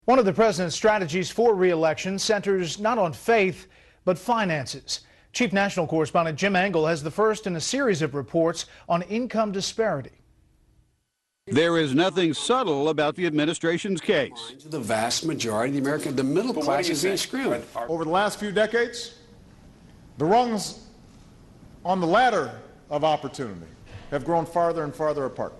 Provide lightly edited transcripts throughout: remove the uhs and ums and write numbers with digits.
One of the president's strategies for re-election centers not on faith, but finances. Chief National Correspondent Jim Angle has the first in a series of reports on income disparity. There is nothing subtle about the administration's case. The vast majority of the middle class is being screwed. Over the last few decades, the rungs on the ladder of opportunity have grown farther and farther apart.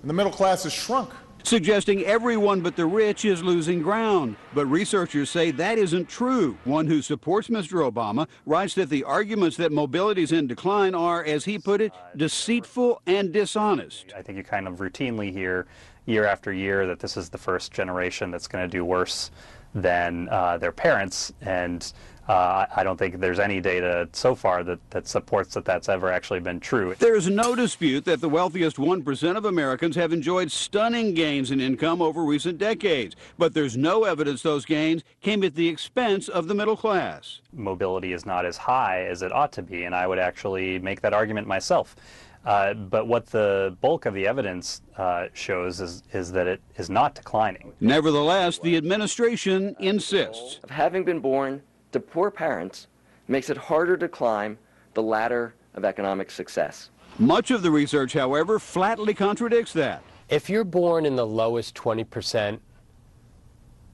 And the middle class has shrunk. Suggesting everyone but the rich is losing ground. But researchers say that isn't true. One who supports Mr. Obama writes that the arguments that mobility is in decline are, as he put it, deceitful and dishonest. I think you kind of routinely hear year after year that this is the first generation that's going to do worse than their parents, and I don't think there's any data so far that supports that that's ever actually been true. There's no dispute that the wealthiest 1% of Americans have enjoyed stunning gains in income over recent decades, but there's no evidence those gains came at the expense of the middle class. Mobility is not as high as it ought to be, and I would actually make that argument myself. But what the bulk of the evidence shows is that it is not declining. Nevertheless, the administration insists. Having been born to poor parents makes it harder to climb the ladder of economic success. Much of the research, however, flatly contradicts that. If you're born in the lowest 20%,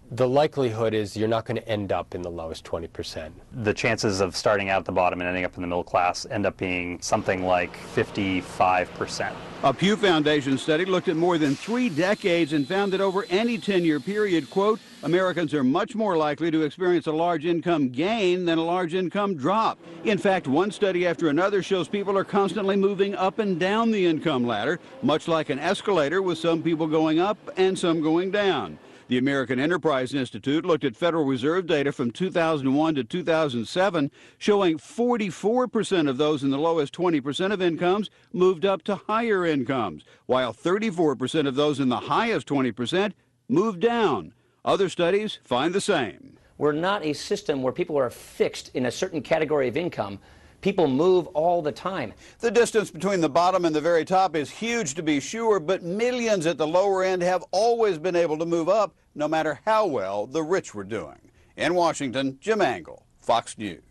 the likelihood is you're not going to end up in the lowest 20%. The chances of starting out at the bottom and ending up in the middle class end up being something like 55%. A Pew Foundation study looked at more than 3 decades and found that over any 10-year period, quote, Americans are much more likely to experience a large income gain than a large income drop. In fact, one study after another shows people are constantly moving up and down the income ladder, much like an escalator, with some people going up and some going down. The American Enterprise Institute looked at Federal Reserve data from 2001 to 2007, showing 44% of those in the lowest 20% of incomes moved up to higher incomes, while 34% of those in the highest 20% moved down. Other studies find the same. We're not a system where people are fixed in a certain category of income. People move all the time. The distance between the bottom and the very top is huge, to be sure, but millions at the lower end have always been able to move up, no matter how well the rich were doing. In Washington, Jim Angle, Fox News.